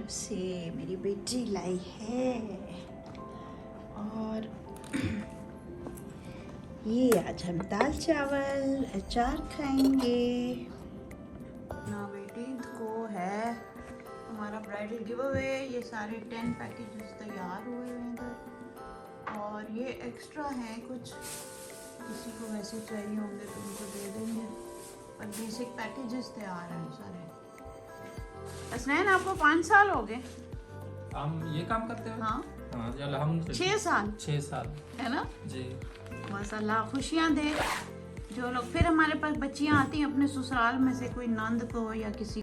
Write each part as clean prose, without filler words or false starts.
से मेरी बेटी लाई है। और ये आज हम दाल चावल अचार खाएंगे। ना बेटी को है हमारा ब्राइडल गिव अवे। ये सारे 10 पैकेजेस तैयार हुए हैं इधर, और ये एक्स्ट्रा हैं, कुछ किसी को वैसे चाहिए होंगे तो उनको दे देंगे, पर बेसिक पैकेजेस तैयार हैं सारे। असनैन आपको 5 साल हो गए हम ये काम करते हैं? हाँ हाँ जी, अल्हम्दुलिल्लाह 6 साल 6 साल है ना जी। बस अल्लाह खुशियाँ दे। जो लोग फिर हमारे पास बच्चियाँ आती हैं अपने ससुराल में से, कोई नंद को या किसी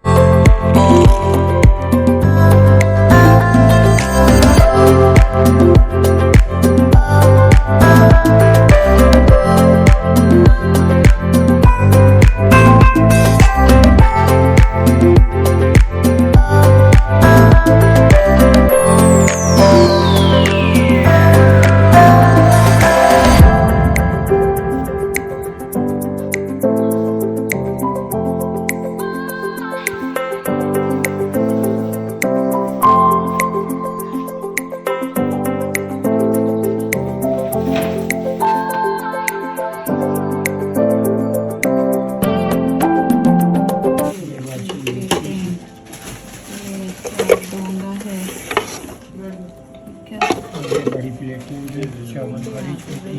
बड़ी प्लेट में चावल वाली छोटी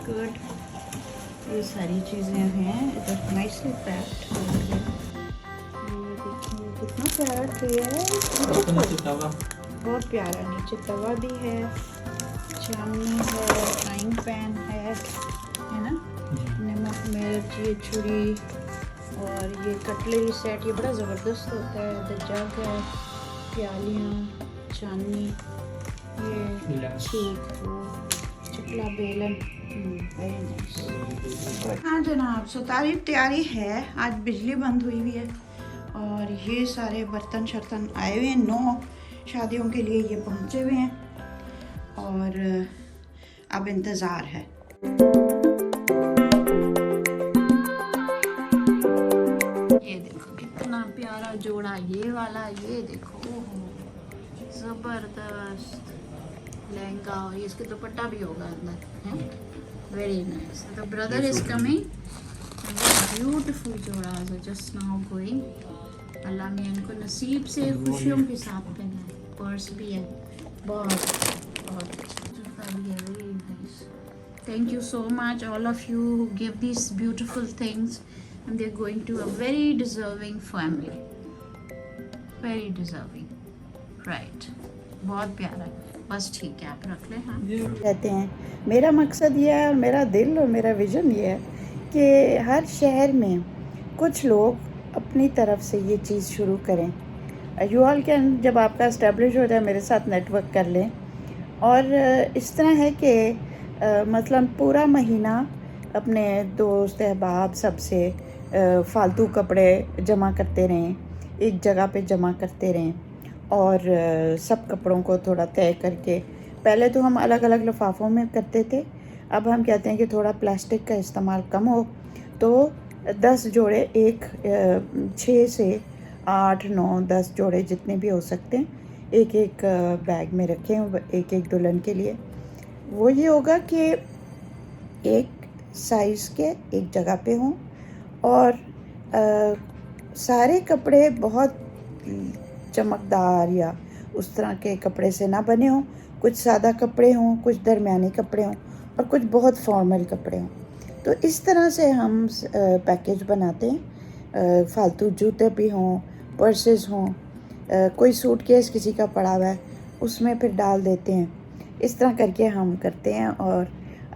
गुड। ये सारी चीज़ें हैं इधर नाइसली पैक्ड। कितना प्यारा ट्रे है, बहुत प्यारा। नीचे तवा भी है, चावनी है, फ्राइंग पैन है ना, नमक मिर्च, ये छुरी और ये कटलरी सेट, ये बड़ा ज़बरदस्त होता है। इधर जग है, प्यालियाँ, चांदनी, ये चीकू, चकला बेलन। Very nice. हाँ जनाब, सो तारीफ तैयारी है। आज बिजली बंद हुई हुई है और ये सारे बर्तन शर्तन आए हुए हैं। 9 शादियों के लिए ये पहुँचे हुए हैं और अब इंतज़ार है। ये देखो कितना प्यारा जोड़ा, ये वाला, ये देखो ज़बरदस्त लहंगा, और ये इसके दुपट्टा भी होगा अंदर है। Very nice. The brother is coming, beautiful जोड़ा जो जस्ट नाउ गोइंग। अल्लाह मियां इनको नसीब से खुशियों के साथ पहना। पर्स भी है, बहुत जूता भी है। Very nice. Thank you so much all of you who give these beautiful things, and they're going to a very deserving family, very deserving, right? बहुत प्यारा है। बस ठीक है, आप रख लें। हाँ कहते हैं, मेरा मकसद ये है और मेरा दिल और मेरा विज़न ये है कि हर शहर में कुछ लोग अपनी तरफ से ये चीज़ शुरू करें। यू ऑल कैन, जब आपका इस्टेब्लिश हो जाए मेरे साथ नेटवर्क कर लें। और इस तरह है कि मतलब पूरा महीना अपने दोस्त अहबाब सबसे फ़ालतू कपड़े जमा करते रहें, एक जगह पे जमा करते रहें, और सब कपड़ों को थोड़ा तय करके, पहले तो हम अलग अलग लिफाफों में करते थे, अब हम कहते हैं कि थोड़ा प्लास्टिक का इस्तेमाल कम हो, तो 10 जोड़े, 6 से 8, 9, 10 जोड़े जितने भी हो सकते हैं, एक एक बैग में रखें, एक एक दुल्हन के लिए। वो ये होगा कि एक साइज़ के एक जगह पे हों, और सारे कपड़े बहुत चमकदार या उस तरह के कपड़े से ना बने हों। कुछ सादा कपड़े हों, कुछ दरमियाने कपड़े हों, और कुछ बहुत फॉर्मल कपड़े हों। तो इस तरह से हम पैकेज बनाते हैं। फालतू जूते भी हों, पर्सेस हों, कोई सूटकेस किसी का पड़ा हुआ है उसमें फिर डाल देते हैं। इस तरह करके हम करते हैं, और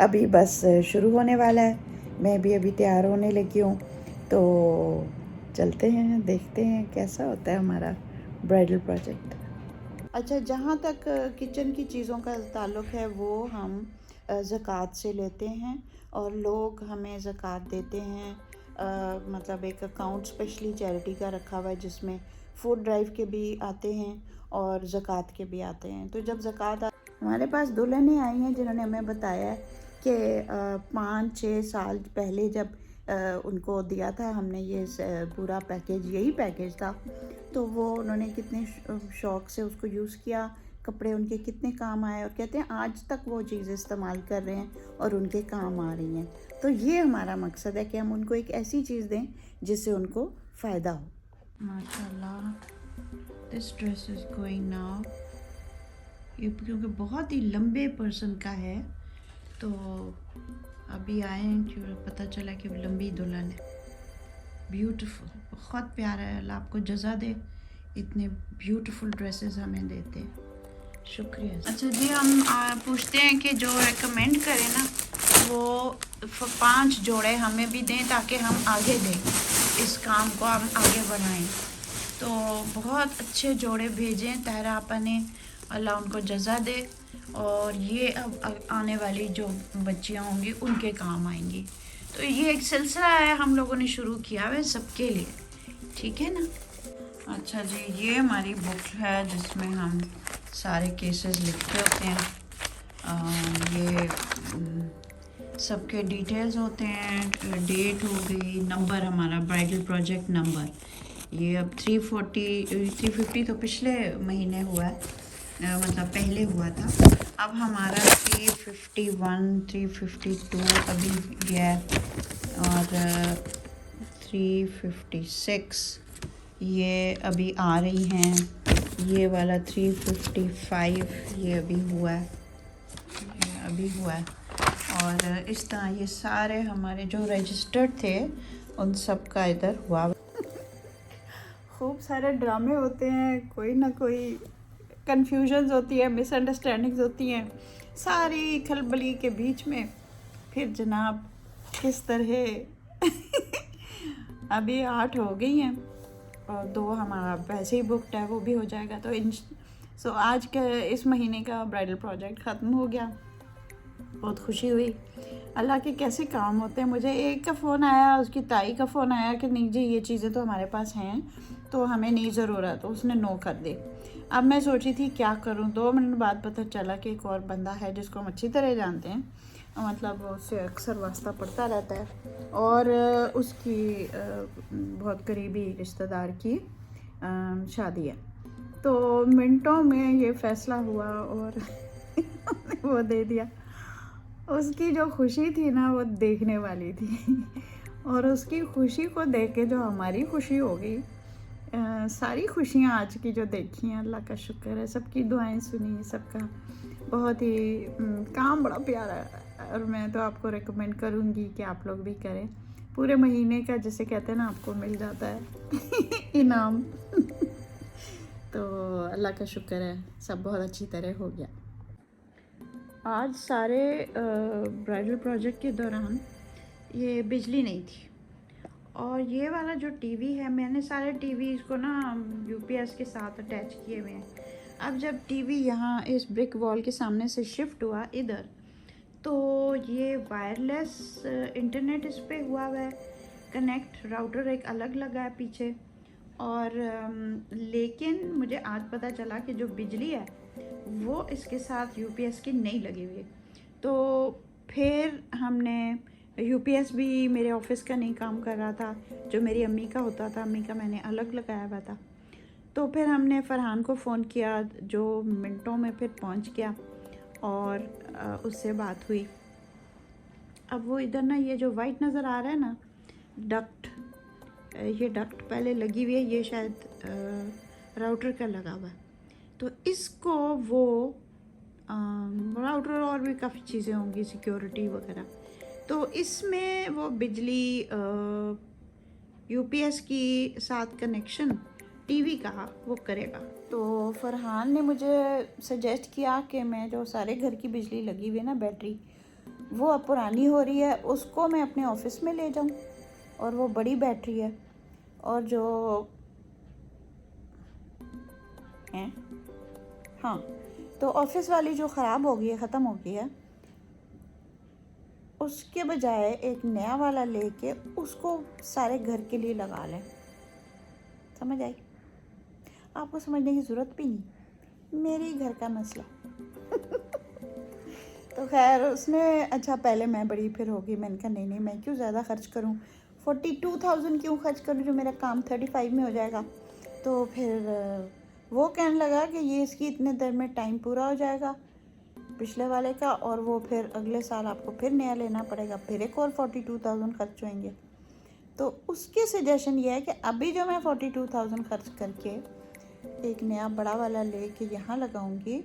अभी बस शुरू होने वाला है। मैं भी अभी तैयार होने लगी हूँ, तो चलते हैं, देखते हैं कैसा होता है हमारा ब्राइडल प्रोजेक्ट। अच्छा, जहाँ तक किचन की चीज़ों का ताल्लुक़ है, वो हम ज़कात से लेते हैं, और लोग हमें ज़कात देते हैं। मतलब एक अकाउंट स्पेशली चैरिटी का रखा हुआ है, जिसमें फूड ड्राइव के भी आते हैं और ज़कात के भी आते हैं। तो जब ज़कात हमारे पास दुल्हनें आई हैं जिन्होंने हमें बताया कि 5-6 साल पहले जब उनको दिया था हमने, ये पूरा पैकेज, यही पैकेज था। तो वो उन्होंने कितने शौक़ से उसको यूज़ किया, कपड़े उनके कितने काम आए, और कहते हैं आज तक वो चीज़ें इस्तेमाल कर रहे हैं और उनके काम आ रही हैं। तो ये हमारा मकसद है कि हम उनको एक ऐसी चीज़ दें जिससे उनको फ़ायदा हो। माशाल्लाह, this dress is going now. ये क्योंकि बहुत ही लंबे पर्सन का है, तो अभी आए हैं क्यों पता चला कि लंबी दुल्हन है। ब्यूटीफुल, बहुत प्यारा है। अल्लाह आपको जज़ा दे, इतने ब्यूटीफुल ड्रेसेस हमें देते हैं। शुक्रिया। अच्छा जी, हम पूछते हैं कि जो रेकमेंड करें ना, वो 5 जोड़े हमें भी दें ताकि हम आगे दें, इस काम को हम आगे बढ़ाएं। तो बहुत अच्छे जोड़े भेजें तहरा आपा ने, अल्लाह उनको जज़ा दे, और ये अब आने वाली जो बच्चियां होंगी उनके काम आएंगी। तो ये एक सिलसिला है हम लोगों ने शुरू किया है सबके लिए, ठीक है ना। अच्छा जी, ये हमारी बुक है जिसमें हम सारे केसेस लिखते होते हैं। ये सबके डिटेल्स होते हैं, डेट हो गई, नंबर हमारा ब्राइडल प्रोजेक्ट नंबर। ये अब 350 तो पिछले महीने हुआ है, मतलब पहले हुआ था। अब हमारा 351, 352 अभी गया है, और 356 ये अभी आ रही हैं। ये वाला 355 ये अभी हुआ है, और इस तरह ये सारे हमारे जो रजिस्टर्ड थे उन सब का इधर हुआ। खूब सारे ड्रामे होते हैं, कोई ना कोई कन्फ्यूजन्स होती है, मिसअंडरस्टैंडिंग्स होती हैं, सारी खलबली के बीच में फिर जनाब किस तरह अभी 8 हो गई हैं और 2 हमारा वैसे ही बुकड है, वो भी हो जाएगा। तो आज के इस महीने का ब्राइडल प्रोजेक्ट ख़त्म हो गया। बहुत खुशी हुई। अल्लाह के कैसे काम होते हैं। मुझे एक का फ़ोन आया, उसकी ताई का फ़ोन आया कि नहीं जी ये चीज़ें तो हमारे पास हैं, तो हमें नहीं ज़रूरत, तो उसने नो कर दी। अब मैं सोची थी क्या करूं, 2 मिनट बाद पता चला कि एक और बंदा है जिसको हम अच्छी तरह जानते हैं, मतलब उससे अक्सर वास्ता पड़ता रहता है, और उसकी बहुत करीबी रिश्तेदार की शादी है। तो मिनटों में ये फ़ैसला हुआ और वो दे दिया। उसकी जो खुशी थी ना वो देखने वाली थी, और उसकी खुशी को देख के जो हमारी खुशी हो गई। सारी खुशियाँ आज की जो देखी हैं, अल्लाह का शुक्र है, सबकी दुआएं सुनी, सबका बहुत ही काम बड़ा प्यारा है। और मैं तो आपको रेकमेंड करूँगी कि आप लोग भी करें। पूरे महीने का जैसे कहते हैं ना आपको मिल जाता है इनाम। तो अल्लाह का शुक्र है, सब बहुत अच्छी तरह हो गया। आज सारे ब्राइडल प्रोजेक्ट के दौरान ये बिजली नहीं थी, और ये वाला जो टीवी है, मैंने सारे टीवी को ना यूपीएस के साथ अटैच किए हुए हैं। अब जब टीवी यहाँ इस ब्रिक वॉल के सामने से शिफ्ट हुआ इधर, तो ये वायरलेस इंटरनेट इस पे हुआ है कनेक्ट, राउटर एक अलग लगा है पीछे। और लेकिन मुझे आज पता चला कि जो बिजली है वो इसके साथ यूपीएस की नहीं लगी हुई। तो फिर हमने यूपीएस भी मेरे ऑफिस का नहीं काम कर रहा था, जो मेरी अम्मी का होता था, अम्मी का मैंने अलग लगाया हुआ था। तो फिर हमने फरहान को फ़ोन किया, जो मिनटों में फिर पहुंच गया और उससे बात हुई। अब वो इधर ना ये जो वाइट नज़र आ रहा है ना डक्ट, ये डक्ट पहले लगी हुई है, ये शायद राउटर का लगा हुआ है। तो इसको वो राउटर और भी काफ़ी चीज़ें होंगी, सिक्योरिटी वगैरह, तो इसमें वो बिजली यूपीएस की साथ कनेक्शन टीवी का वो करेगा। तो फरहान ने मुझे सजेस्ट किया कि मैं जो सारे घर की बिजली लगी हुई है ना बैटरी, वो अब पुरानी हो रही है, उसको मैं अपने ऑफिस में ले जाऊं, और वो बड़ी बैटरी है, और जो है हाँ, तो ऑफिस वाली जो ख़राब हो गई है, ख़त्म हो गई है, उसके बजाय एक नया वाला लेके उसको सारे घर के लिए लगा लें। समझ आई? आपको समझने की ज़रूरत भी नहीं, मेरे ही घर का मसला। तो खैर उसने अच्छा पहले मैं बड़ी फिर होगी, मैंने कहा नहीं मैं क्यों ज़्यादा खर्च करूं, 42,000 क्यों खर्च करूं जो मेरा काम 35 में हो जाएगा। तो फिर वो कहने लगा कि ये इसकी इतने देर में टाइम पूरा हो जाएगा पिछले वाले का, और वो फिर अगले साल आपको फिर नया लेना पड़ेगा, फिर एक और 42,000 खर्च होंगे। तो उसके सजेशन ये है कि अभी जो मैं 42,000 खर्च करके एक नया बड़ा वाला ले के यहाँ लगाऊंगी,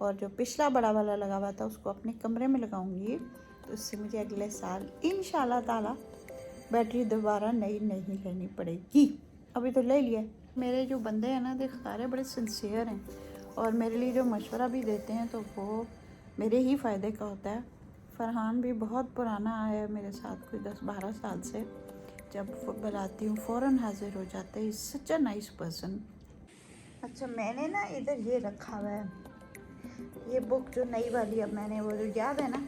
और जो पिछला बड़ा वाला लगा हुआ था उसको अपने कमरे में लगाऊंगी, तो इससे मुझे अगले साल इंशाल्लाह ताला बैटरी दोबारा नई नहीं लेनी पड़ेगी। अभी तो ले लिया। मेरे जो बंदे हैं ना देख सारे बड़े सिंसियर हैं, और मेरे लिए जो मशवरा भी देते हैं तो वो मेरे ही फ़ायदे का होता है। फरहान भी बहुत पुराना आया है मेरे साथ, कोई 10-12 साल से। जब बुलाती हूँ फ़ौरन हाजिर हो जाता है। सच अ नाइस पर्सन। अच्छा मैंने ना इधर ये रखा हुआ है, ये बुक जो नई वाली, अब मैंने वो जो याद है ना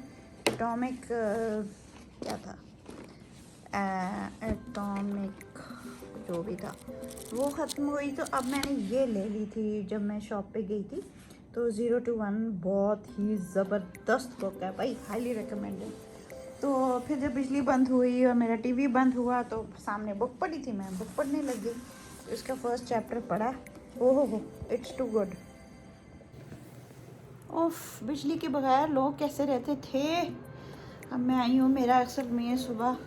एटॉमिक क्या था, एटॉमिक जो भी था वो ख़त्म हुई, तो अब मैंने ये ले ली थी जब मैं शॉप पे गई थी। तो 0 to 1 बहुत ही ज़बरदस्त बुक है भाई, हाईली रिकमेंडेड। तो फिर जब बिजली बंद हुई और मेरा टीवी बंद हुआ तो सामने बुक पड़ी थी, मैं बुक पढ़ने लग गई। तो इसका फर्स्ट चैप्टर पढ़ा, ओहो इट्स टू गुड। उफ, बिजली के बगैर लोग कैसे रहते थे। अब मैं आई हूँ, मेरा अक्सर में सुबह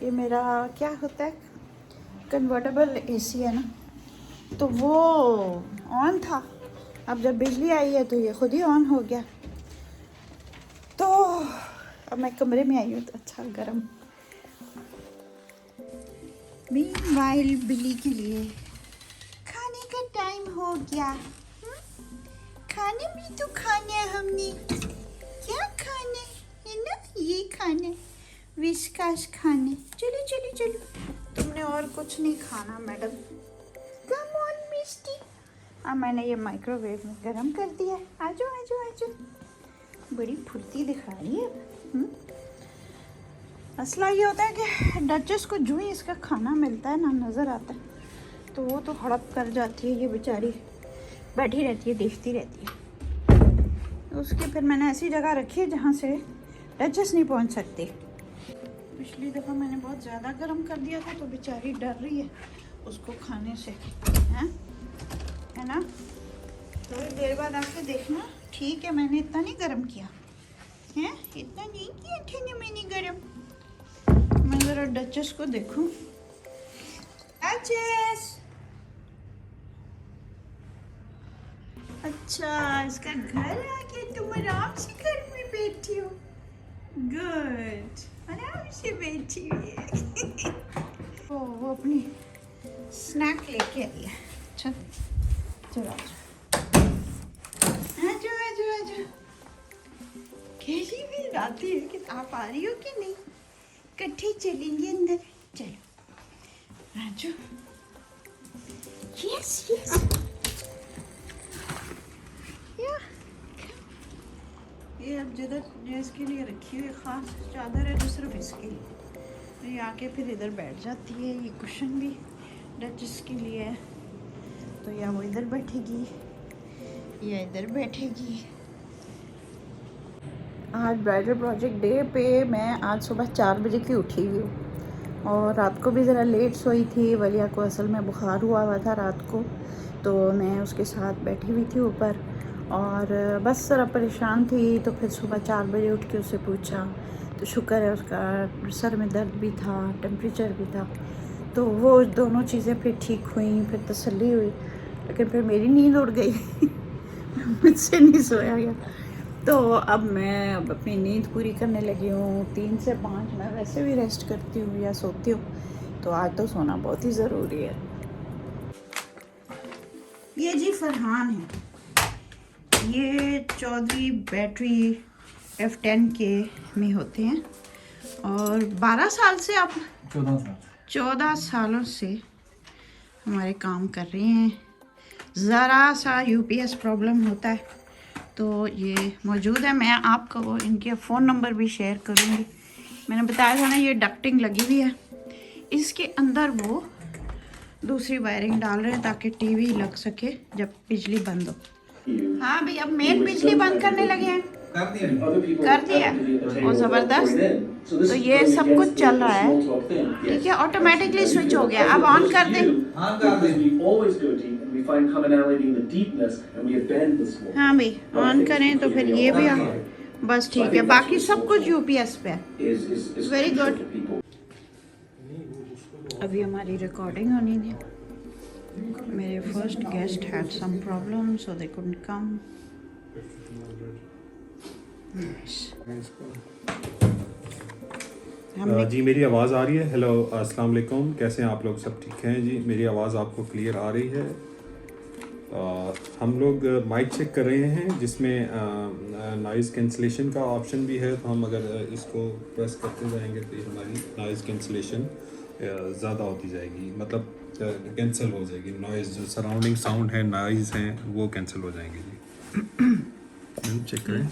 ये मेरा क्या होता है कन्वर्टेबल एसी है ना, तो वो ऑन था। अब जब बिजली आई है तो ये खुद ही ऑन हो गया। तो अब मैं कमरे में आई हूँ तो अच्छा गर्म। मीनवाइल बिल्ली के लिए खाने का टाइम हो गया। खाने भी तो खाने हमने, क्या खाने है ना, ये खाने विस्कास खाने। चलो चलो चलो, तुमने और कुछ नहीं खाना मैडम। कम ऑन मिस्टी। अब मैंने ये माइक्रोवेव में गरम कर दिया। आजो आजो आजो, बड़ी फुर्ती दिखा रही है। मसला ये होता है कि डचेस को जो ही इसका खाना मिलता है ना नज़र आता है तो वो तो हड़प कर जाती है। ये बेचारी बैठी रहती है, देखती रहती है। उसकी फिर मैंने ऐसी जगह रखी है जहाँ से डचेस नहीं पहुँच सकती। पिछली दफ़ा मैंने बहुत ज़्यादा गर्म कर दिया था तो बेचारी डर रही है उसको खाने से, है ना। थोड़ी देर बाद आके देखना, ठीक है मैंने इतना नहीं गर्म किया है, इतना नहीं किया था ना मैंने गर्म। मैं ज़रा डचेस को देखूं। डचेस, अच्छा इसका घर आ गया, तुम आराम से घर में बैठी हो। गुड, आराम से बैठी हुई है। वो अपनी स्नैक लेके आई है। अच्छा चलो आजो आजो आजो। कैसी भी राती है कि आप आ रही हो कि नहीं, इकट्ठे चलेंगे अंदर। चलो आजो। यस यस या। ये अब जिधर इसके लिए रखी हुई ख़ास चादर है जो सिर्फ इसके लिए, ये आके फिर इधर बैठ जाती है। ये कुशन भी डचेस के लिए है, तो या वो इधर बैठेगी या इधर बैठेगी। आज ब्राइडल प्रोजेक्ट डे पे मैं आज सुबह 4 बजे की उठी हुई हूँ, और रात को भी ज़रा लेट सोई थी। वलिया को असल में बुखार हुआ था रात को, तो मैं उसके साथ बैठी हुई थी ऊपर, और बस ज़रा परेशान थी। तो फिर सुबह 4 बजे उठ के उससे पूछा, तो शुक्र है उसका सर में दर्द भी था, टेम्परेचर भी था, तो वो दोनों चीज़ें फिर ठीक हुई, फिर तसल्ली हुई। लेकिन फिर मेरी नींद उड़ गई मुझसे नहीं सोया गया। तो अब मैं अपनी नींद पूरी करने लगी हूँ। 3 से 5 मैं वैसे भी रेस्ट करती हूँ या सोती हूँ, तो आज तो सोना बहुत ही ज़रूरी है। ये जी फरहान है, ये चौधरी बैटरी F10 के में होते हैं, और 12 साल से आप 14 सालों से हमारे काम कर रहे हैं। ज़रा सा UPS प्रॉब्लम होता है तो ये मौजूद है। मैं आपको इनके फ़ोन नंबर भी शेयर करूँगी। मैंने बताया था ना ये डक्टिंग लगी हुई है, इसके अंदर वो दूसरी वायरिंग डाल रहे हैं ताकि टीवी लग सके जब बिजली बंद हो। हाँ भाई, अब मेन बिजली बंद करने लगे हैं। कर दिया और ज़बरदस्त। तो ये सब कुछ चल रहा है, ठीक है, ऑटोमेटिकली स्विच हो गया। अब ऑन कर दें। हाँ भाई ऑन करें तो फिर ये भी बस ठीक है, बाकी सब कुछ यूपीएस पे है। Very good. अभी हमारी रिकॉर्डिंग होनी थी। मेरे first guest had some problem so they couldn't come. जी मेरी आवाज़ आ रही है? हेलो अस्सलाम वालेकुम, कैसे हैं आप लोग? सब ठीक हैं जी? मेरी आवाज़ आपको क्लियर आ रही है? हम लोग माइक चेक कर रहे हैं जिसमें नॉइज़ कैंसलेशन का ऑप्शन भी है, तो हम अगर इसको प्रेस करते जाएंगे तो ये हमारी नॉइज़ कैंसलेशन ज़्यादा होती जाएगी, मतलब कैंसिल हो जाएगी। नॉइज़ जो सराउंडिंग साउंड है, नॉइज़ हैं, वो कैंसिल हो जाएंगे जी। चेक करें।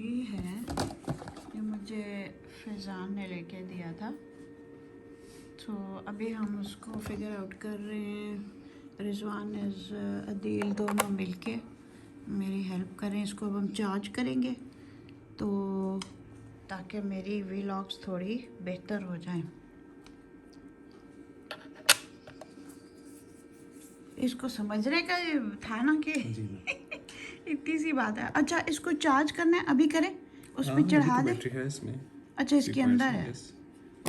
ये है, ये मुझे फैज़ान ने लेके दिया था, तो अभी हम उसको फिगर आउट कर रहे हैं। रिजवान इज़ अदील दोनों मिलके मेरी हेल्प करें। इसको अब हम चार्ज करेंगे तो ताकि मेरी व्लॉग्स थोड़ी बेहतर हो जाएं। इसको समझने का था ना कि इतनी सी बात है। अच्छा इसको चार्ज करना है, अभी करें? उस पर चढ़ा दें? बैटरी है इसमें। अच्छा इसके अंदर है।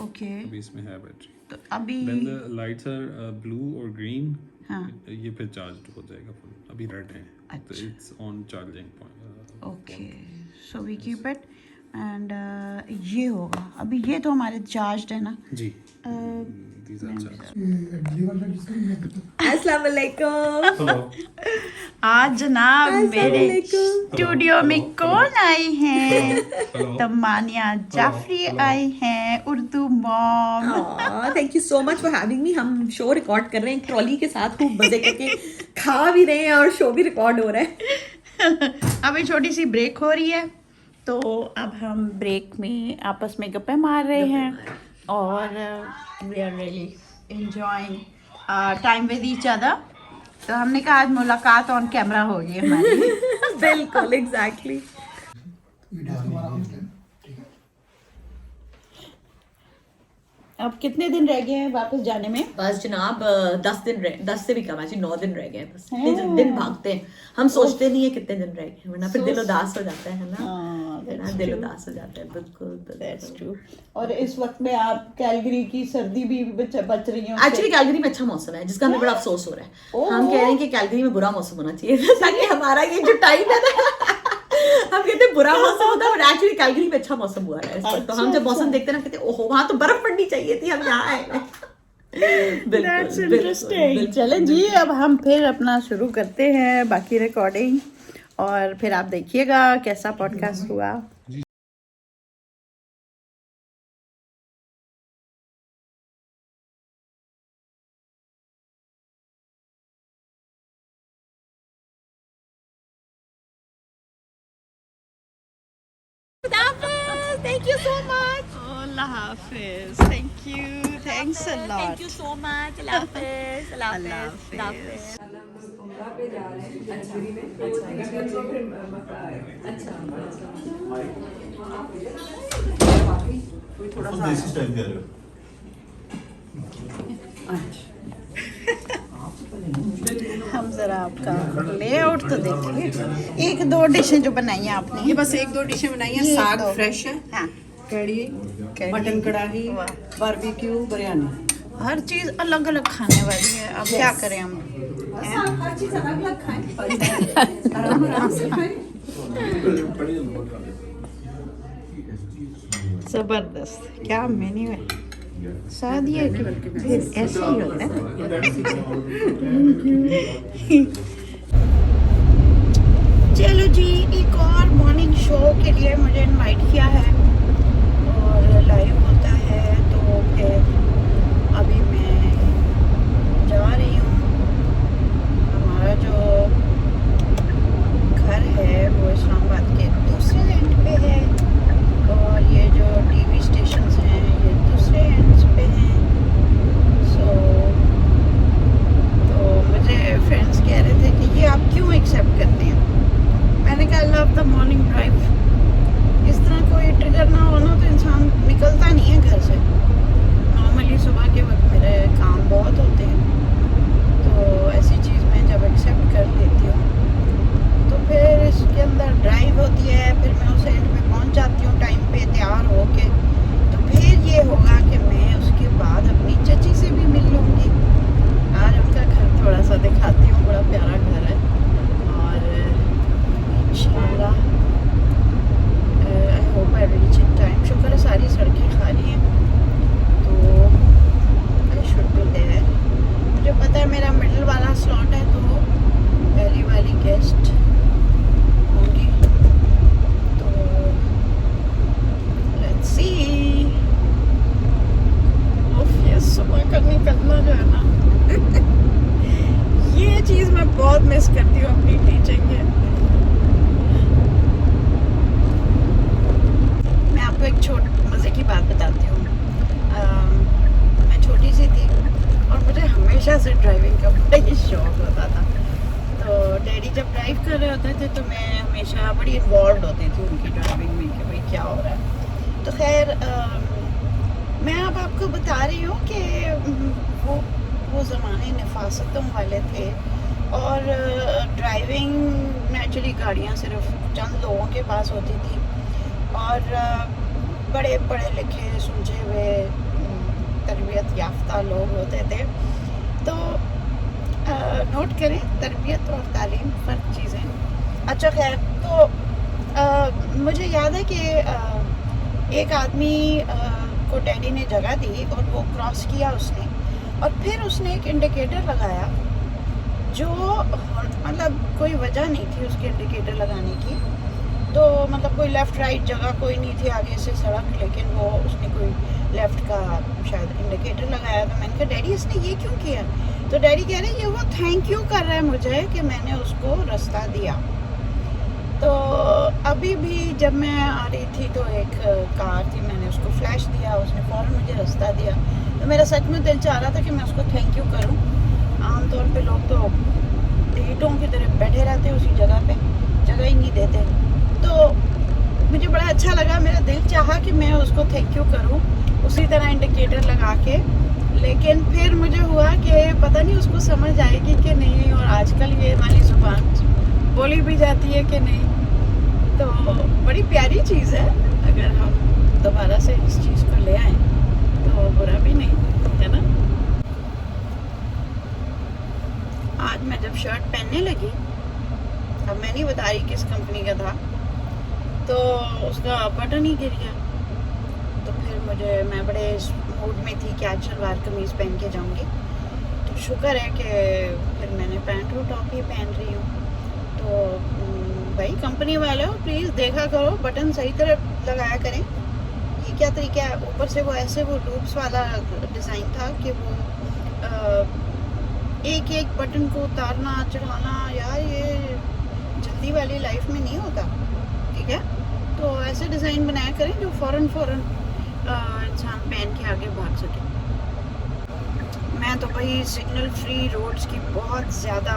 ओके अभी इसमें है बैटरी। तो अभी When the lights are blue और green, हाँ ये फिर चार्ज हो जाएगा फुल। अभी रेड है तो अच्छा। It's on charging point. Okay so we keep it and ये होगा। अभी ये तो हमारे चार्ज्ड है ना जी। These are charged. अस्सलाम वालेकुम। हेलो। आज जनाब मेरे स्टूडियो में कौन आए हैं? तमानिया जाफरी आई हैं, Urdu mom. Thank you so much for having me. हम शो रिकॉर्ड कर रहे हैं ट्रॉली के साथ, खूब मजे करके खा भी रहे हैं और शो भी रिकॉर्ड हो रहा है। अभी छोटी सी ब्रेक हो रही है, तो अब हम ब्रेक में आपस में गप्पे मार रहे हैं और we are really enjoying time with each other. तो हमने कहा आज मुलाकात ऑन कैमरा होगी हमारी। बिल्कुल एग्जैक्टली। अब कितने दिन रह गए हैं वापस जाने में? बस जनाब 10 से भी कम, आज 9 दिन रह गए हैं। बस इतने दिन भागते हैं, हम सोचते नहीं है कितने दिन रह गए, वरना फिर दिल उदास हो जाता है ना। दिल उदास हो जाता है। बिल्कुल दैट्स ट्रू। और इस वक्त में आप कैलगरी की सर्दी भी बच रही हैं? एक्चुअली कैलगरी में अच्छा मौसम है, जिसका हमें बड़ा अफसोस हो रहा है। हम कह रहे हैं कि कैलगरी में बुरा मौसम होना चाहिए ताकि हमारा ये जो टाइम है ना, हम कहते हैं बुरा मौसम होता है, बट एक्चुअली कैलगरी में अच्छा मौसम हुआ है इस वक्त। तो हम जब मौसम देखते हैं ना, कहते हैं ओहो वहाँ तो बर्फ पड़नी चाहिए थी, हम यहाँ आए। That's interesting। चलें जी, अब हम फिर अपना शुरू करते हैं बाकी रिकॉर्डिंग, और फिर आप देखिएगा कैसा पॉडकास्ट हुआ। Thank you so much. Allah Hafiz. Thank you, thanks a lot. Thank you so much. अल्लाह हाफिज। अल्लाह हाफिज। हम जरा आपका लेआउट तो देखिए। एक दो डिशें जो बनाई हैं आपने? ये बस 1-2 डिशें बनाई हैं। ये साग दो। फ्रेश है, हाँ कढ़ी, कढ़ी, मटन कढ़ाई, वाह। बारबेक्यू, बिरयानी। हर चीज़ अलग अलग खाने वाली है। अब क्या करें हम? हर चीज अलग अलग खाएं, आराम से खाएं। जबरदस्त, क्या मेन्यू है। शादी है कि फिर ऐसे ही होता है। चलो जी, एक और मॉर्निंग शो के लिए मुझे इनवाइट किया है और लाइव होता है, तो फिर अभी मैं जा रही हूँ। हमारा जो घर है वो इस्लामाबाद के दूसरे एंड पे है, और ये जो टीवी स्टेशंस हैं ये दूसरे एंड्स पे हैं। तो मुझे फ्रेंड्स कह रहे थे कि ये आप क्यों एक्सेप्ट करते हैं? मैंने कहा ड्राइव कर रहे होते थे तो मैं हमेशा बड़ी इन्वॉल्व होती थी उनकी ड्राइविंग में कि भाई क्या हो रहा है। तो खैर मैं अब आपको बता रही हूँ कि वो ज़माने नफासतों वाले थे और ड्राइविंग नेचुरली गाड़ियाँ सिर्फ चंद लोगों के पास होती थी और बड़े पढ़े लिखे सुलझे हुए तरबियत याफ्ता लोग होते थे। तो नोट करें, तरबियत और तालीम फ़र्क चीज़ें। अच्छा खैर, तो मुझे याद है कि एक आदमी को डैडी ने जगह दी और वो क्रॉस किया उसने, और फिर उसने एक इंडिकेटर लगाया जो मतलब कोई वजह नहीं थी उसके इंडिकेटर लगाने की। तो मतलब कोई लेफ़्ट राइट जगह कोई नहीं थी आगे से सड़क, लेकिन वो उसने कोई लेफ़्ट का शायद इंडिकेटर लगाया। तो मैंने कहा डैडी इसने ये क्यों किया? तो डैडी कह रहे हैं ये वो थैंक यू कर रहा है मुझे कि मैंने उसको रास्ता दिया। तो अभी भी जब मैं आ रही थी तो एक कार थी, मैंने उसको फ्लैश दिया, उसने फ़ौरन मुझे रास्ता दिया। तो मेरा सच में दिल चाह रहा था कि मैं उसको थैंक यू करूं। आमतौर पे लोग तो ईंटों की तरह बैठे रहते उसी जगह पे, जगह ही नहीं देते। तो मुझे बड़ा अच्छा लगा, मेरा दिल चाहा कि मैं उसको थैंक यू करूं उसी तरह इंडिकेटर लगा के। लेकिन फिर मुझे हुआ कि पता नहीं उसको समझ आएगी कि नहीं, और आजकल ये वाली ज़ुबान बोली भी जाती है कि नहीं। तो बड़ी प्यारी चीज़ है, अगर हम दोबारा से इस चीज़ को ले आएँ तो बुरा भी नहीं है ना। आज मैं जब शर्ट पहनने लगी, अब मैं नहीं बता रही किस कंपनी का था, तो उसका बटन ही गिर गया। तो फिर मैं बड़े मूड में थी कि आज शलवार कमीज़ पहन के जाऊंगी। तो शुक्र है कि फिर मैंने पैंट और टॉप ही पहन रही हूँ। तो भाई कंपनी वाले हो प्लीज़ देखा करो, बटन सही तरह लगाया करें। ये क्या तरीका है? ऊपर से वो ऐसे वो लूप्स वाला डिज़ाइन था कि वो एक एक बटन को उतारना चढ़ाना, यार ये जल्दी वाली लाइफ में नहीं होता, ठीक है। तो ऐसे डिज़ाइन बनाया करें जो फ़ौरन इंसान पहन के आगे भाग सके। मैं तो भाई सिग्नल फ्री रोड्स की बहुत ज़्यादा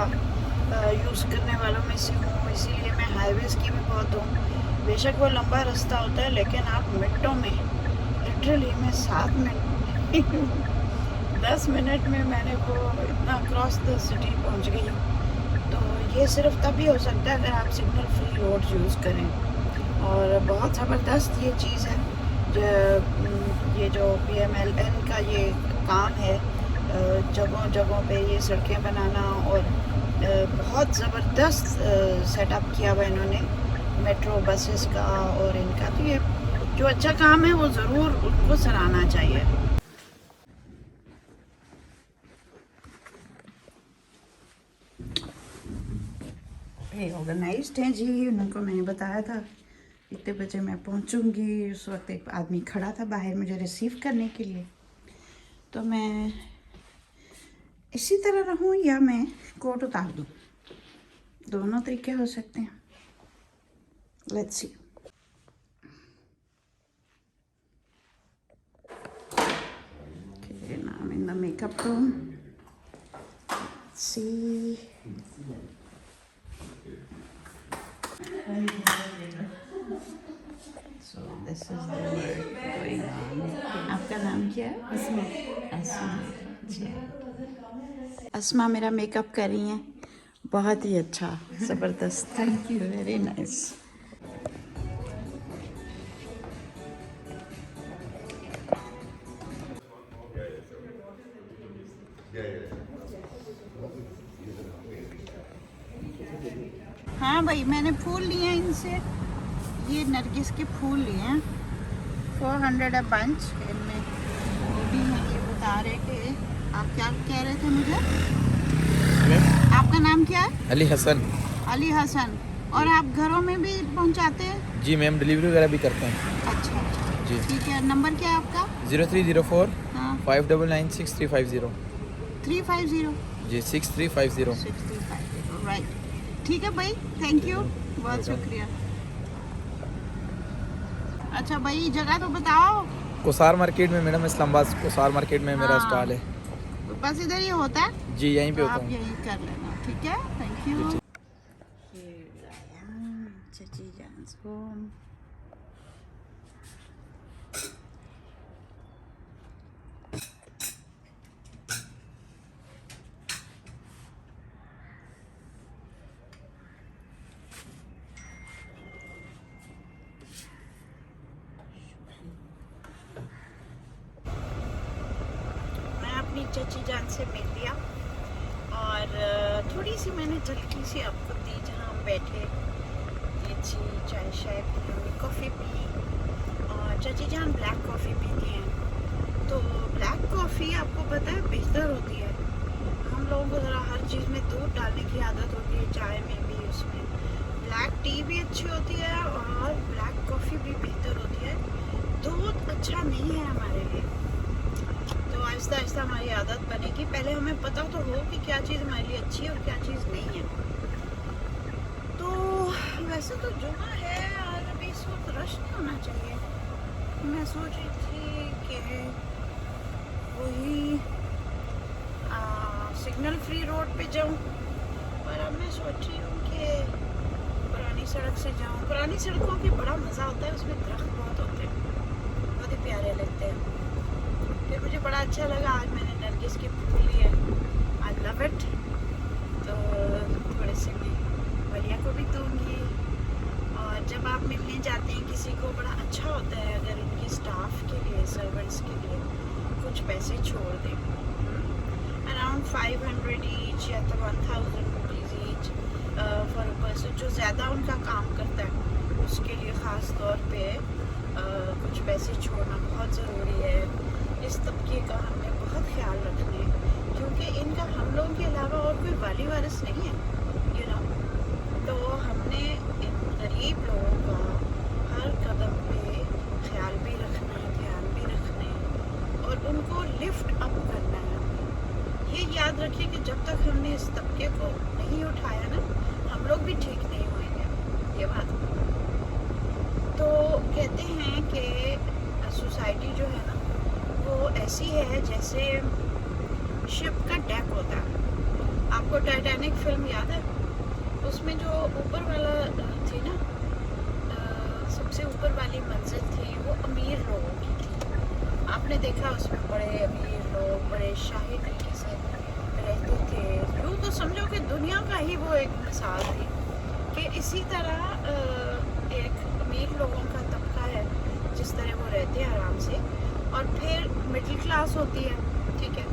यूज़ करने वालों में से हूँ, इसीलिए मैं हाईवेज़ की भी बहुत हूँ। बेशक वो लंबा रास्ता होता है, लेकिन आप मिनटों में, लिटरली मैं 7 मिनट 10 मिनट में मैंने वो इतना क्रॉस द सिटी पहुँच गई। तो ये सिर्फ तभी हो सकता है अगर आप सिग्नल फ्री रोड यूज़ करें। और बहुत ज़बरदस्त ये चीज़ है ये जो PMLN का ये काम है, जगहों जगहों पे ये सड़कें बनाना, और बहुत ज़बरदस्त सेटअप किया हुआ इन्होंने मेट्रो बसेस का और इनका। तो ये जो अच्छा काम है वो ज़रूर उनको सराहना चाहिए। ये ऑर्गेनाइज्ड हैं जी, उनको मैंने बताया था इतने बजे मैं पहुंचूंगी। उस वक्त एक आदमी खड़ा था बाहर मुझे रिसीव करने के लिए। तो मैं इसी तरह रहूं या मैं कोट उतार दूं, दोनों तरीके हो सकते हैं। Let's see. Okay, now I'm in the makeup room. Let's see. So this is the work going on. आपका नाम क्या है? अस्मा। अस्मा मेरा मेकअप कर रही हैं, बहुत ही अच्छा, ज़बरदस्त। Thank you, very nice. हाँ भाई, मैंने फूल लिए हैं इनसे, ये नरगिस के फूल लिए हैं 400 अ बंच। इनमें वो भी हैं, ये बता रहे कि आप क्या कह रहे थे मुझे? आपका नाम क्या है? अली हसन। अली हसन। और आप घरों में भी पहुंचाते हैं? जी मैम, डिलीवरी वगैरह भी करते हैं। अच्छा जी ठीक है। नंबर क्या है आपका? 0304 हाँ 5996350। 350 जी 6350। 6350, राइट। ठीक है भाई, थैंक यू, बहुत शुक्रिया। अच्छा भाई, जगह तो बताओ। कोसार मार्केट में मैडम, इस्लामाबाद कोसार मार्केट में मेरा हाँ। स्टॉल है। बस इधर ही होता है? जी यहीं पे तो होता आप हूँ। यही कर लेना, ठीक है, थैंक यू। ये चाची जान's home. मैं अपनी चाची जान से मिल लिया और थोड़ी सी मैंने झलकी सी आपको दी जहाँ हम बैठे, अच्छी चाय शाय पी, हमने कॉफ़ी पी और चाची जान ब्लैक कॉफ़ी पीती हैं। तो ब्लैक कॉफ़ी आपको पता है बेहतर होती है। हम लोगों को ज़रा हर चीज़ में दूध डालने की आदत होती है, चाय में भी, उसमें ब्लैक टी भी अच्छी होती है और ब्लैक कॉफ़ी भी बेहतर होती है। दूध अच्छा नहीं है हमारे लिए, तो आहिस्ता आहिस्ता हमारी आदत बनेगी। पहले हमें पता तो हो कि क्या चीज़ हमारे लिए अच्छी है और क्या चीज़ नहीं है। तो वैसे तो जुमा है और अभी इस वक्त रश नहीं होना चाहिए। मैं सोच रही थी कि वही सिग्नल फ्री रोड पे जाऊं, पर अब मैं सोच रही हूँ कि पुरानी सड़क से जाऊं। पुरानी सड़कों की बड़ा मज़ा होता है, उसमें दरख्त बहुत होते हैं, बहुत ही प्यारे लगते हैं। फिर मुझे बड़ा अच्छा लगा, आज मैंने नरगिस के फूल लिए, आई लव इट। तो थोड़े से मैं वलिया को भी दूंगी। और जब आप मिलने जाते हैं किसी को, बड़ा अच्छा होता है अगर उनके स्टाफ के लिए, सर्वेंट्स के लिए कुछ पैसे छोड़ दें, अराउंड 500 ईच या तो 1000 rupees each for a person. जो ज़्यादा उनका काम करता है उसके लिए ख़ास तौर पे कुछ पैसे छोड़ना बहुत ज़रूरी है। इस तबके का हमें बहुत ख्याल रखना है, क्योंकि इनका हम लोगों के अलावा और कोई वाली वारिस नहीं है, यू नो। तो हमने इन गरीब लोगों का हर कदम पे ख्याल भी रखना है, ध्यान भी रखना है और उनको लिफ्ट अप करना है। ये याद रखिए कि जब तक हमने इस तबके को नहीं उठाया ना, हम लोग भी ठीक नहीं होंगे, ये बात। तो कहते हैं कि सोसाइटी जो है ना, वो ऐसी है जैसे शिप का डेक होता है। आपको टाइटैनिक फिल्म याद है? उसमें जो ऊपर वाला थी ना, सबसे ऊपर वाली मंजिल थी, वो अमीर लोगों की थी। आपने देखा उसमें बड़े अमीर लोग बड़े शाही तरीके से रहते थे। यूँ तो समझो कि दुनिया का ही वो एक मिसाल थी कि इसी तरह एक अमीर लोगों का तबका है, जिस तरह वो रहते हैं आराम से। और फिर मिडिल क्लास होती है, ठीक है,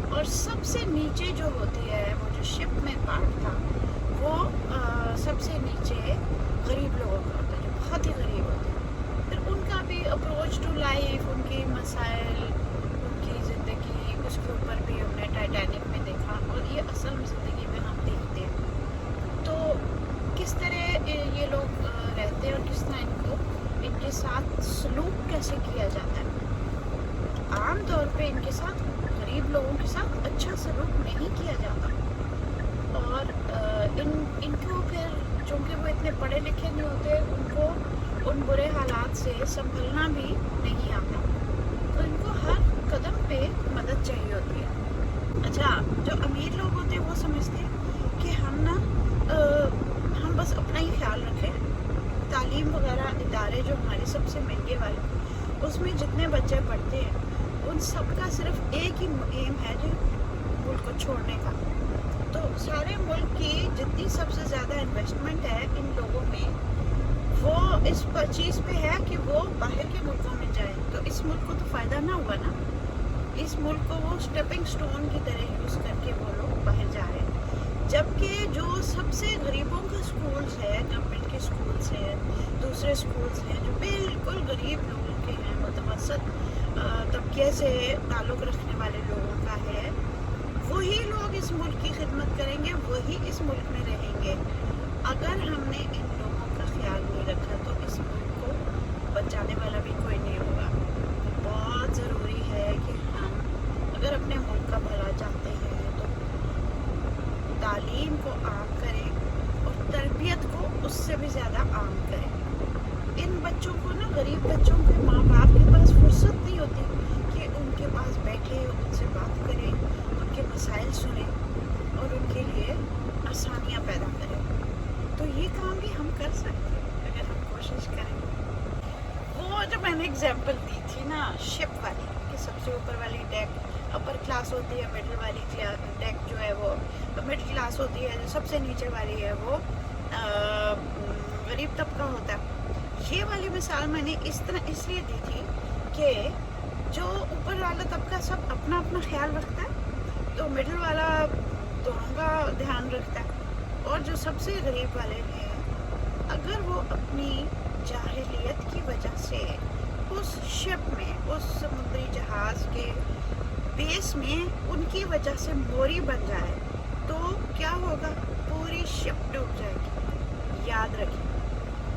और सबसे नीचे जो होती है, वो जो शिप में पार्ट था, वो सबसे नीचे गरीब लोगों का होता है, जो बहुत ही गरीब होते हैं। फिर उनका भी अप्रोच टू लाइफ, उनके मसाइल, उनकी ज़िंदगी, उसके ऊपर भी हमने टाइटैनिक में देखा और ये असल ज़िंदगी में हम देखते हैं। तो किस तरह ये लोग रहते हैं और किस तरह इनके साथ सलूक कैसे किया जाता है। आम तौर पे इनके साथ, गरीब लोगों के साथ अच्छा सलूक नहीं किया जाता और इनको फिर, चूँकि वो इतने पढ़े लिखे नहीं होते, उनको उन बुरे हालात से संभलना भी नहीं आता, तो इनको हर कदम पे मदद चाहिए होती है। अच्छा, जो अमीर लोग होते हैं वो समझते हैं कि हम ना हम बस अपना ही ख्याल रखें। तालीम वगैरह इदारे जो हमारे सबसे महंगे वाले, उसमें जितने बच्चे पढ़ते हैं उन सबका सिर्फ एक ही एम है जो मुल्क को छोड़ने का। तो सारे मुल्क की जितनी सबसे ज़्यादा इन्वेस्टमेंट है इन लोगों में, वो इस चीज़ पे है कि वो बाहर के मुल्कों में जाए। तो इस मुल्क को तो फ़ायदा ना हुआ ना, इस मुल्क को वो स्टेपिंग स्टोन की तरह यूज़ करके वो लोग बाहर जा रहे हैं। जबकि जो सबसे गरीबों का स्कूल्स है, गवर्नमेंट के स्कूल्स हैं, दूसरे स्कूल्स हैं जो बिल्कुल गरीब लोगों के हैं, मुतवसत तबके से ताल्लुक़ रखने वाले लोगों का है, वही लोग इस मुल्क की खिदमत करेंगे, वही इस मुल्क में रहेंगे। अगर हमने इन लोगों का ख्याल नहीं रखा तो इस मुल्क को बचाने वाला भी कोई नहीं होगा। तो बहुत ज़रूरी है कि हम अगर अपने मुल्क का भला चाहते हैं तो तालीम को आम करें और तरबियत को उससे भी ज़्यादा आम करें। इन बच्चों को ना, गरीब बच्चों के माँ बाप के पास फुर्सत नहीं होती कि उनके पास बैठे, उनसे बात करें, उनके मसाइल सुने और उनके लिए आसानियाँ पैदा करें। तो ये काम भी हम कर सकते हैं। कोशिश करें। वो जो मैंने एग्जांपल दी थी ना शिप वाली, कि सबसे ऊपर वाली डेक अपर क्लास होती है, मिडिल वाली डेक जो है वो मिडिल क्लास होती है, जो सबसे नीचे वाली है वो गरीब तबका होता है। ये वाली मिसाल मैंने इस तरह इसलिए दी थी कि जो ऊपर वाला तबका सब अपना अपना ख्याल रखता है, तो मिडिल वाला दोनों का ध्यान रखता है, और जो सबसे गरीब वाले हैं अगर वो अपनी जाहिलियत की वजह से उस शिप में, उस समुद्री जहाज़ के बेस में उनकी वजह से मोरी बन जाए तो क्या होगा, पूरी शिप डूब जाएगी। याद रखें,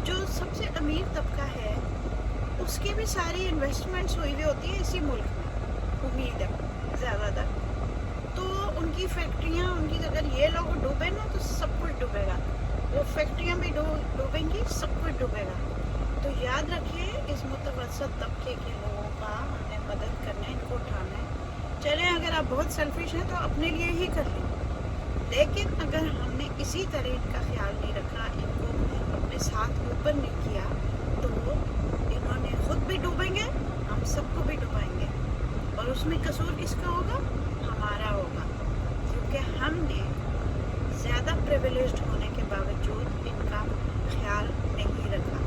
जो सबसे अमीर तबका है उसकी भी सारी इन्वेस्टमेंट्स हुई हुई होती है इसी मुल्क में, उम्मीद है ज़्यादातर, तो उनकी फैक्ट्रियाँ, उनकी अगर ये लोग डूबे ना तो सब कुछ डूबेगा, वो फैक्ट्रियाँ भी डूबेंगी, सब कुछ डूबेगा। तो याद रखिए, इस मुतवसत तबके के लोगों का हमें मदद करना है, इनको उठाना है। चलें, अगर आप बहुत सेल्फिश हैं तो अपने लिए ही कर लें, लेकिन अगर हमने इसी तरह इनका ख्याल नहीं रखा, इनको अपने साथ ऊपर नहीं किया, तो इन्होंने खुद भी डूबेंगे, हम सबको भी डुबाएंगे, और उसमें कसूर किसका होगा, हमारा होगा, क्योंकि हमने ज़्यादा प्रिविलेज्ड होने के बावजूद इनका ख्याल नहीं रखा।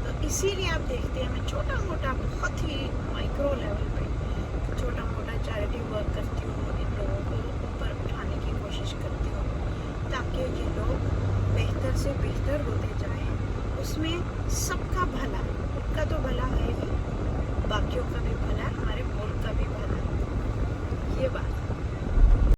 तो इसीलिए आप देखते हैं मैं छोटा मोटा, बहुत ही माइक्रो लेवल पे छोटा मोटा चैरिटी वर्क करती हूँ, इन लोगों को ऊपर उठाने की कोशिश करती हूँ, ताकि ये लोग बेहतर से बेहतर होते जाएं, उसमें सबका भला, उनका तो भला है